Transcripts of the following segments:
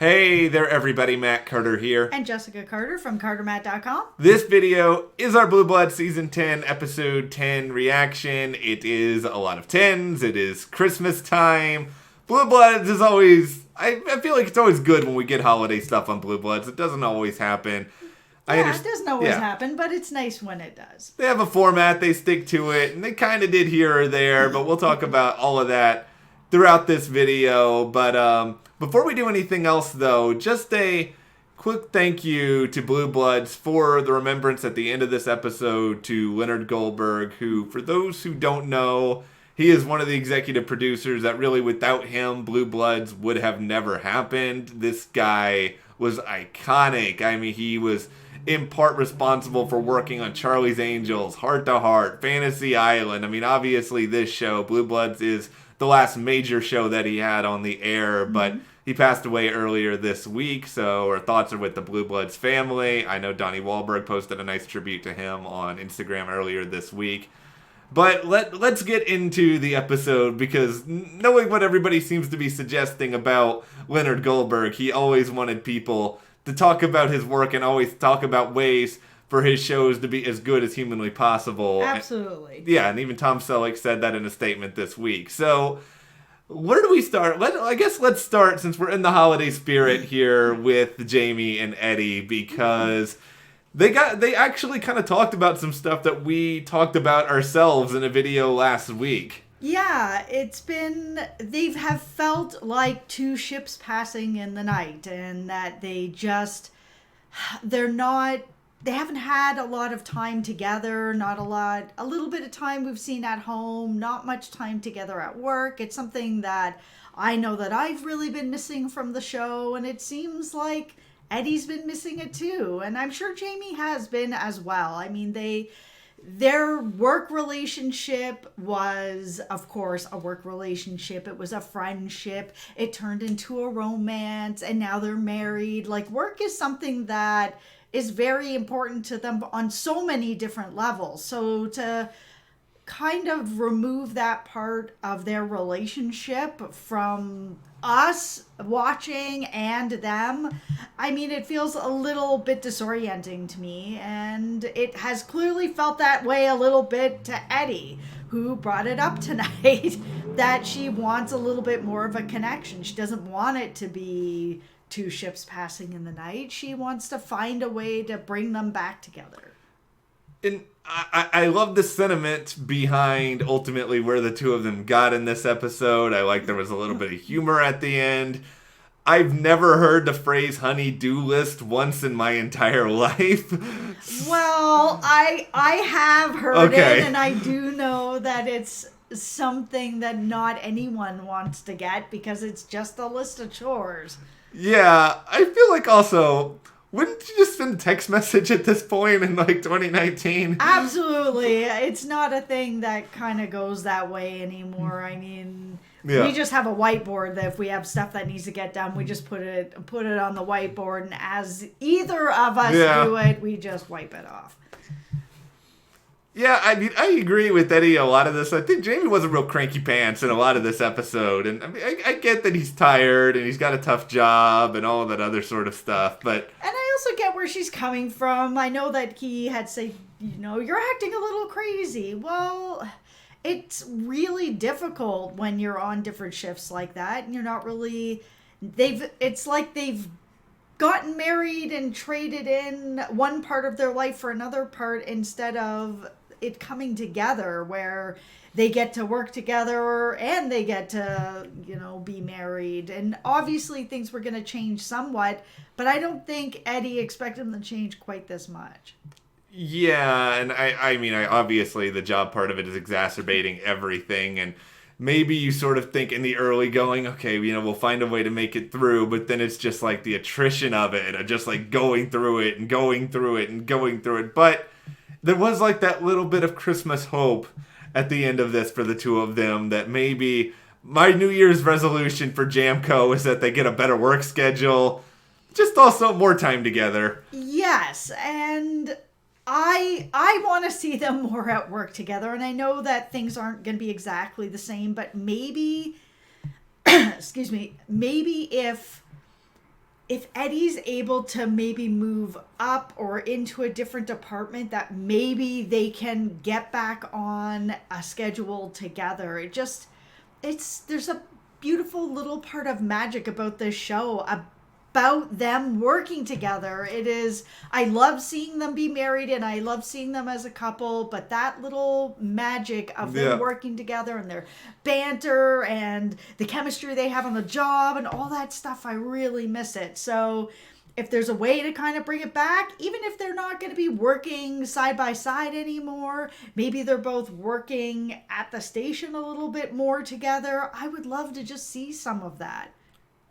Hey there everybody, Matt Carter here. And Jessica Carter from CARTERMATT.com. This video is our Blue Bloods Season 10, Episode 10 reaction. It is a lot of 10s, it is Christmas time. Blue Bloods is always, I feel like it's always good when we get holiday stuff on Blue Bloods. It doesn't always happen. It doesn't always happen, but it's nice when it does. They have a format, they stick to it, and they kind of did here or there, but we'll talk about all of that throughout this video. But before we do anything else, though, just a quick thank you to Blue Bloods for the remembrance at the end of this episode to Leonard Goldberg, who, for those who don't know, he is one of the executive producers that really, without him, Blue Bloods would have never happened. This guy was iconic. I mean, he was in part responsible for working on Charlie's Angels, Heart to Heart, Fantasy Island. I mean, obviously this show, Blue Bloods, is the last major show that he had on the air, but he passed away earlier this week, so our thoughts are with the Blue Bloods family. I know Donnie Wahlberg posted a nice tribute to him on Instagram earlier this week. But let's get into the episode, because knowing what everybody seems to be suggesting about Leonard Goldberg, he always wanted people to talk about his work and always talk about ways for his shows to be as good as humanly possible. Absolutely. And even Tom Selleck said that in a statement this week. So where do we start? I guess let's start, since we're in the holiday spirit here, with Jamie and Eddie, because they actually kind of talked about some stuff that we talked about ourselves in a video last week. Yeah, they have felt like two ships passing in the night, and that they haven't had a lot of time together, a little bit of time we've seen at home, not much time together at work. It's something that I know that I've really been missing from the show, and it seems like Eddie's been missing it too, and I'm sure Jamie has been as well. I mean, their work relationship was, of course, a work relationship. It was a friendship. It turned into a romance, and now they're married. Like, work is something that is very important to them on so many different levels. So to kind of remove that part of their relationship from us watching and them, I mean, it feels a little bit disorienting to me, and it has clearly felt that way a little bit to Eddie, who brought it up tonight, that she wants a little bit more of a connection. She doesn't want it to be two ships passing in the night. She wants to find a way to bring them back together. And I love the sentiment behind ultimately where the two of them got in this episode. I like there was a little bit of humor at the end. I've never heard the phrase honey-do list once in my entire life. Well, I have heard it, and I do know that it's something that not anyone wants to get, because it's just a list of chores. Yeah, I feel like also, wouldn't you just send a text message at this point in like 2019? Absolutely. It's not a thing that kind of goes that way anymore. I mean, we just have a whiteboard that if we have stuff that needs to get done, we just put it on the whiteboard, and as either of us do it, we just wipe it off. Yeah, I mean, I agree with Eddie a lot of this. I think Jamie was a real cranky pants in a lot of this episode. And I mean, I get that he's tired and he's got a tough job and all that other sort of stuff. But and I also get where she's coming from. I know that he had said, you're acting a little crazy. Well, it's really difficult when you're on different shifts like that, and you're not really, it's like they've gotten married and traded in one part of their life for another part, instead of it coming together where they get to work together and they get to, be married. And obviously things were going to change somewhat, but I don't think Eddie expected them to change quite this much. Yeah, and I mean, obviously the job part of it is exacerbating everything, and maybe you sort of think in the early going, okay, we'll find a way to make it through, but then it's just like the attrition of it, and just like going through it and going through it and going through it. But there was like that little bit of Christmas hope at the end of this for the two of them, that maybe my New Year's resolution for JAMKO is that they get a better work schedule, just also more time together. Yes, and I want to see them more at work together, and I know that things aren't going to be exactly the same, but maybe, excuse me, maybe if if Eddie's able to maybe move up or into a different department, that maybe they can get back on a schedule together. There's a beautiful little part of magic about this show, about them working together. I love seeing them be married and I love seeing them as a couple, but that little magic of them working together and their banter and the chemistry they have on the job and all that stuff, I really miss it. So if there's a way to kind of bring it back, even if they're not going to be working side by side anymore, maybe they're both working at the station a little bit more together, I would love to just see some of that.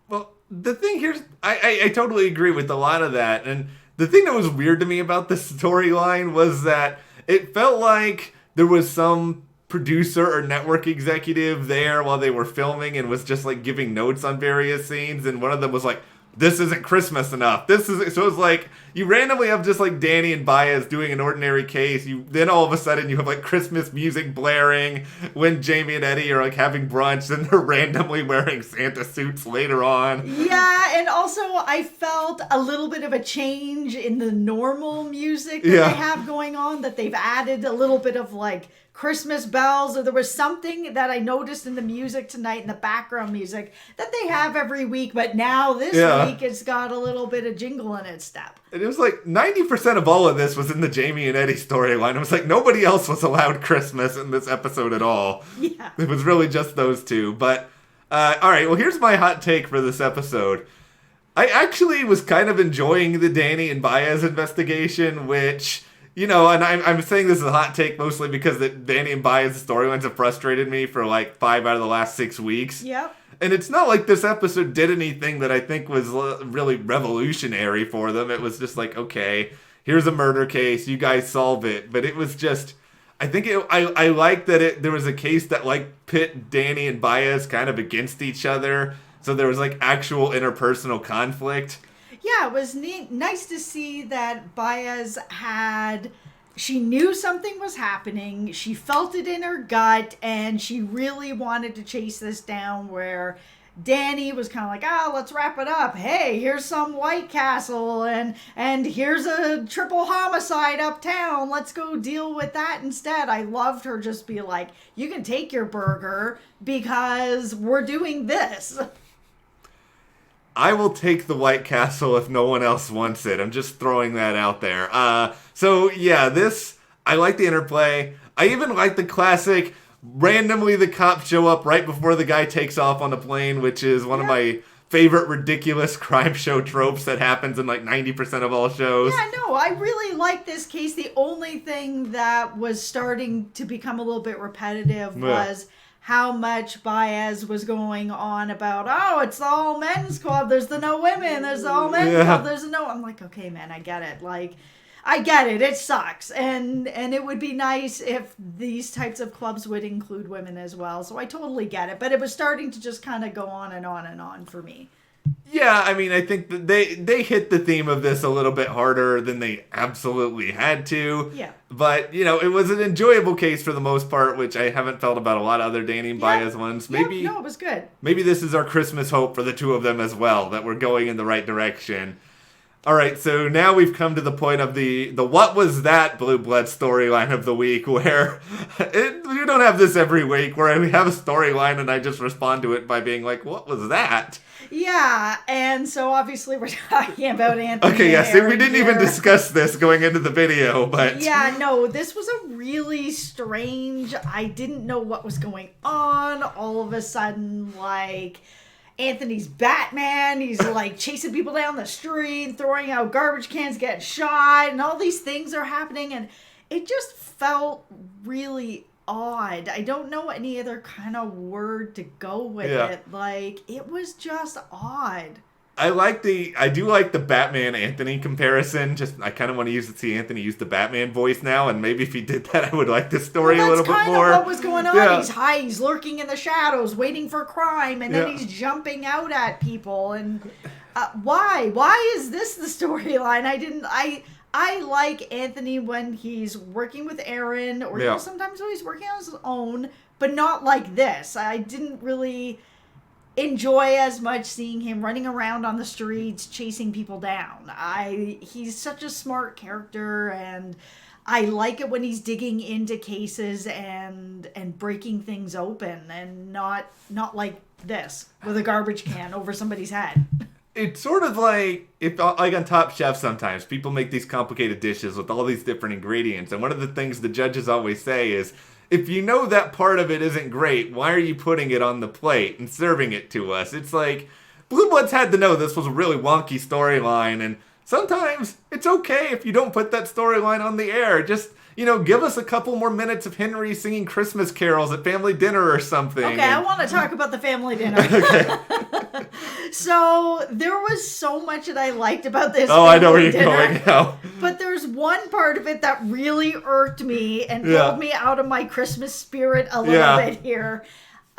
Well, the thing here's, I totally agree with a lot of that. And the thing that was weird to me about this storyline was that it felt like there was some producer or network executive there while they were filming and was just like giving notes on various scenes. And one of them was like, this isn't Christmas enough. So it was like, you randomly have just like Danny and Baez doing an ordinary case. Then all of a sudden you have like Christmas music blaring when Jamie and Eddie are like having brunch and they're randomly wearing Santa suits later on. Yeah, and also I felt a little bit of a change in the normal music that they have going on, that they've added a little bit of like Christmas bells, or there was something that I noticed in the music tonight, in the background music, that they have every week, but now this week it's got a little bit of jingle in its step. And it was like 90% of all of this was in the Jamie and Eddie storyline. It was like nobody else was allowed Christmas in this episode at all. Yeah. It was really just those two. But, all right, well, here's my hot take for this episode. I actually was kind of enjoying the Danny and Baez investigation, which... You know, and I'm saying this is a hot take mostly because the Danny and Baez storylines have frustrated me for like 5 out of the last 6 weeks. Yep. And it's not like this episode did anything that I think was really revolutionary for them. It was just like, okay, here's a murder case, you guys solve it. But it was just, I think I like that there was a case that like pit Danny and Baez kind of against each other. So there was like actual interpersonal conflict. Yeah, it was nice to see that Baez she knew something was happening, she felt it in her gut, and she really wanted to chase this down, where Danny was kind of like, let's wrap it up. Hey, here's some White Castle, and here's a triple homicide uptown. Let's go deal with that instead. I loved her just be like, you can take your burger because we're doing this. I will take the White Castle if no one else wants it. I'm just throwing that out there. So yeah, I like the interplay. I even like the classic, randomly the cops show up right before the guy takes off on the plane, which is one of my favorite ridiculous crime show tropes that happens in like 90% of all shows. Yeah, no, I really like this case. The only thing that was starting to become a little bit repetitive was how much Baez was going on about, it's the all men's club, there's the no women, there's the all men's club, there's the no... I'm like, okay, man, I get it. Like, I get it. It sucks. And it would be nice if these types of clubs would include women as well. So I totally get it. But it was starting to just kind of go on and on and on for me. Yeah, I mean, I think that they hit the theme of this a little bit harder than they absolutely had to. Yeah. But, you know, it was an enjoyable case for the most part, which I haven't felt about a lot of other Danny and Baez ones. Maybe no, it was good. Maybe this is our Christmas hope for the two of them as well, that we're going in the right direction. All right, so now we've come to the point of the what was that Blue Blood storyline of the week, where we don't have this every week, where we have a storyline and I just respond to it by being like, what was that? Yeah, and so obviously we're talking about Anthony. Okay, yes, we didn't even discuss this going into the video, but... Yeah, no, this was a really strange, I didn't know what was going on. All of a sudden, like... Anthony's Batman, he's like chasing people down the street, throwing out garbage cans, getting shot, and all these things are happening, and it just felt really odd. I don't know any other kind of word to go with it. Like, it was just odd. I do like the Batman Anthony comparison. Just I kind of want to see Anthony use the Batman voice now, and maybe if he did that, I would like this story a little bit more. That's kind of what was going on. Yeah. He's lurking in the shadows, waiting for crime, and then he's jumping out at people. And why? Why is this the storyline? I like Anthony when he's working with Aaron, or sometimes when he's working on his own, but not like this. I didn't really enjoy as much seeing him running around on the streets chasing people down. He's such a smart character, and I like it when he's digging into cases and breaking things open, and not like this with a garbage can over somebody's head. It's sort of like like on Top Chef sometimes people make these complicated dishes with all these different ingredients, and one of the things the judges always say is, if you know that part of it isn't great, why are you putting it on the plate and serving it to us? It's like, Blue Bloods had to know this was a really wonky storyline, and sometimes it's okay if you don't put that storyline on the air. Just, give us a couple more minutes of Henry singing Christmas carols at family dinner or something. Okay, I want to talk about the family dinner. Okay. So, there was so much that I liked about this I know where you're dinner, going now. But there's one part of it that really irked me and pulled me out of my Christmas spirit a little bit here.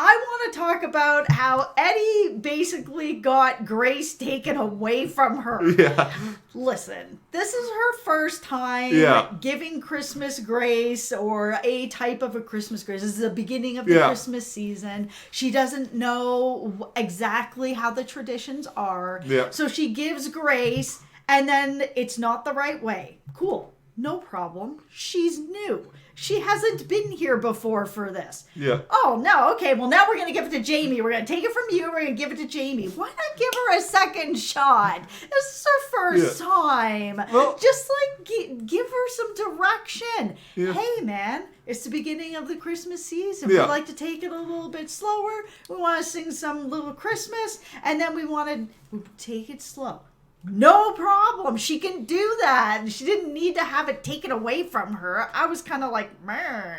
I want to talk about how Eddie basically got Grace taken away from her. Yeah. Listen, this is her first time giving Christmas grace, or a type of a Christmas grace. This is the beginning of the Christmas season. She doesn't know exactly how the traditions are. Yeah. So she gives grace, and then it's not the right way. Cool. No problem. She's new. She hasn't been here before for this. Yeah. Oh, no. Okay. Well, now we're going to give it to Jamie. We're going to take it from you. We're going to give it to Jamie. Why not give her a second shot? This is her first time. Well, just like give her some direction. Yeah. Hey, man, it's the beginning of the Christmas season. We like to take it a little bit slower. We want to sing some little Christmas, and then we want to take it slow. No problem. She can do that. She didn't need to have it taken away from her. I was kind of like, meh.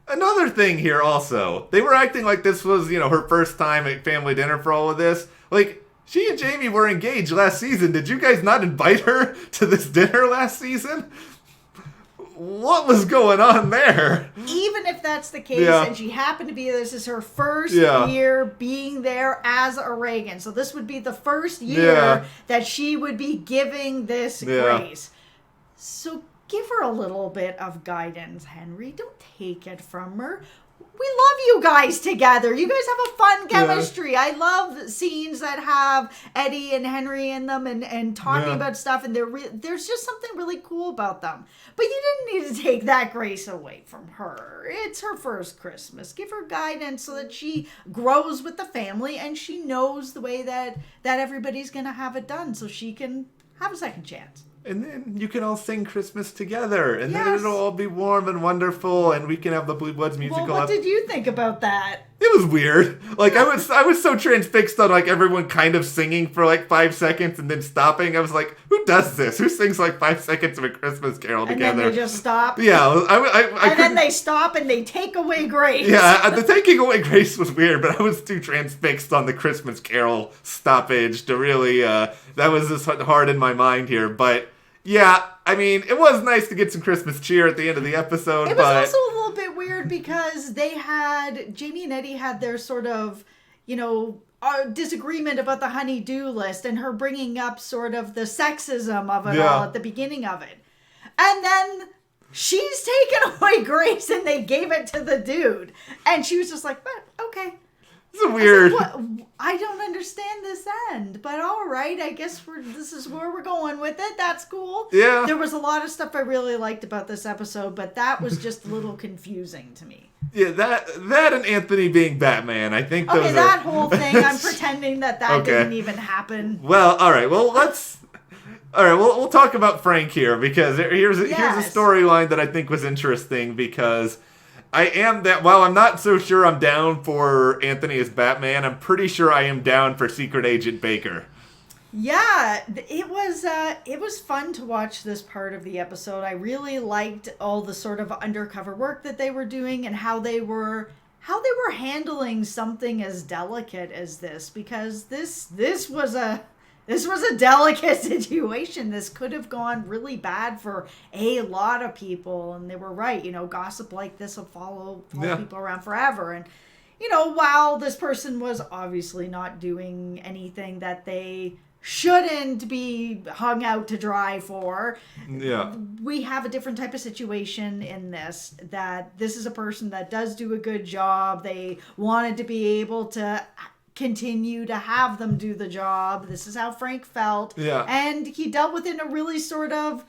Another thing here also, they were acting like this was, her first time at family dinner for all of this. Like, she and Jamie were engaged last season. Did you guys not invite her to this dinner last season? What was going on there? Even if that's the case, and she happened to be, this is her first year being there as a Reagan. So this would be the first year that she would be giving this grace. So give her a little bit of guidance, Henry. Don't take it from her. We love you guys together. You guys have a fun chemistry. Yeah. I love scenes that have Eddie and Henry in them and talking about stuff. And there's just something really cool about them. But you didn't need to take that grace away from her. It's her first Christmas. Give her guidance so that she grows with the family and she knows the way that everybody's going to have it done, so she can have a second chance. And then you can all sing Christmas together. And then it'll all be warm and wonderful. And we can have the Blue Bloods musical. Well, what did you think about that? It was weird. Like, I was so transfixed on, like, everyone kind of singing for, like, 5 seconds and then stopping. I was like, who does this? Who sings, like, 5 seconds of a Christmas carol together? And then they just stop? Yeah. And then they stop and they take away grace. Yeah, the taking away grace was weird, but I was too transfixed on the Christmas carol stoppage to really, that was just hard in my mind here. But yeah, I mean, it was nice to get some Christmas cheer at the end of the episode. It was also a little bit weird because Jamie and Eddie had their sort of, disagreement about the honey-do list and her bringing up sort of the sexism of it all at the beginning of it. And then she's taken away grace and they gave it to the dude. And she was just like, okay. It's weird. I don't understand this end, but all right. I guess this is where we're going with it. That's cool. Yeah. There was a lot of stuff I really liked about this episode, but that was just a little confusing to me. Yeah, that and Anthony being Batman, I think those that whole thing, I'm pretending that didn't even happen. Well, all right. Well, we'll talk about Frank here, because here's a storyline that I think was interesting, because while I'm not so sure I'm down for Anthony as Batman, I'm pretty sure I am down for Secret Agent Baker. Yeah, it was fun to watch this part of the episode. I really liked all the sort of undercover work that they were doing and how they were handling something as delicate as this, because this was a delicate situation. This could have gone really bad for a lot of people, and they were right. Gossip like this will follow people around forever. And, while this person was obviously not doing anything that they shouldn't be hung out to dry for, we have a different type of situation in this, that this is a person that does do a good job. They wanted to be able to continue to have them do the job. This is how Frank felt. Yeah. And he dealt with it in a really sort of,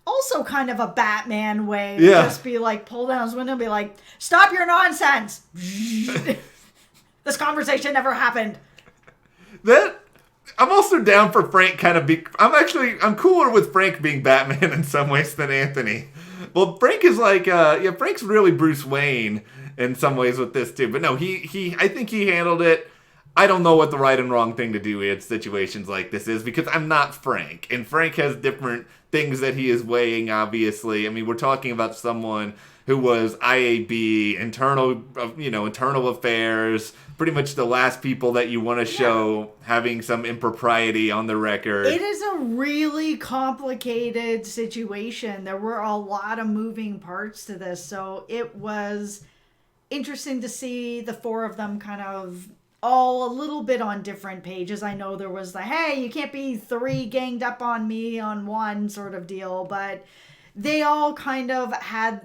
also kind of a Batman way. Yeah. Just be like, pull down his window and be like, stop your nonsense. This conversation never happened. I'm also down for Frank kind of I'm cooler with Frank being Batman in some ways than Anthony. Well, Frank is like, Frank's really Bruce Wayne in some ways with this too. But no, I think he handled it. I don't know what the right and wrong thing to do in situations like this is, because I'm not Frank. And Frank has different things that he is weighing, obviously. I mean, we're talking about someone who was IAB, internal affairs, pretty much the last people that you want to show having some impropriety on the record. It is a really complicated situation. There were a lot of moving parts to this, so it was interesting to see the four of them kind of all a little bit on different pages. I know there was the, hey, you can't be three ganged up on me on one sort of deal, but they all kind of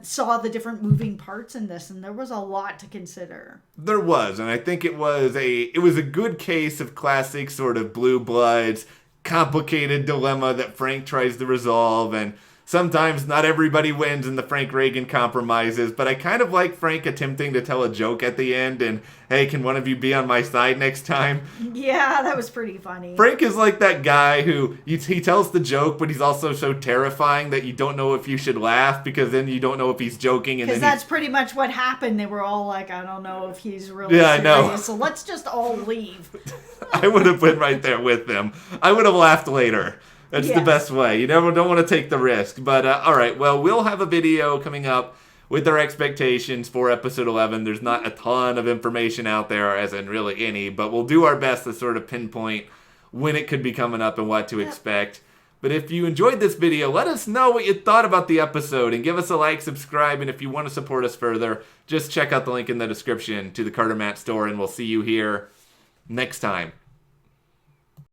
saw the different moving parts in this, and there was a lot to consider. There was, and I think it was a good case of classic sort of Blue Bloods, complicated dilemma that Frank tries to resolve, and sometimes not everybody wins in the Frank Reagan compromises, but I kind of like Frank attempting to tell a joke at the end and, hey, can one of you be on my side next time? Yeah, that was pretty funny. Frank is like that guy who he tells the joke, but he's also so terrifying that you don't know if you should laugh, because then you don't know if he's joking. Because that's pretty much what happened. They were all like, I don't know if he's really serious, I know. So let's just all leave. I would have been right there with them. I would have laughed later. That's the best way. You don't want to take the risk. But, all right, well, we'll have a video coming up with our expectations for episode 11. There's not a ton of information out there, as in really any, but we'll do our best to sort of pinpoint when it could be coming up and what to expect. But if you enjoyed this video, let us know what you thought about the episode, and give us a like, subscribe, and if you want to support us further, just check out the link in the description to the CARTERMATT store, and we'll see you here next time.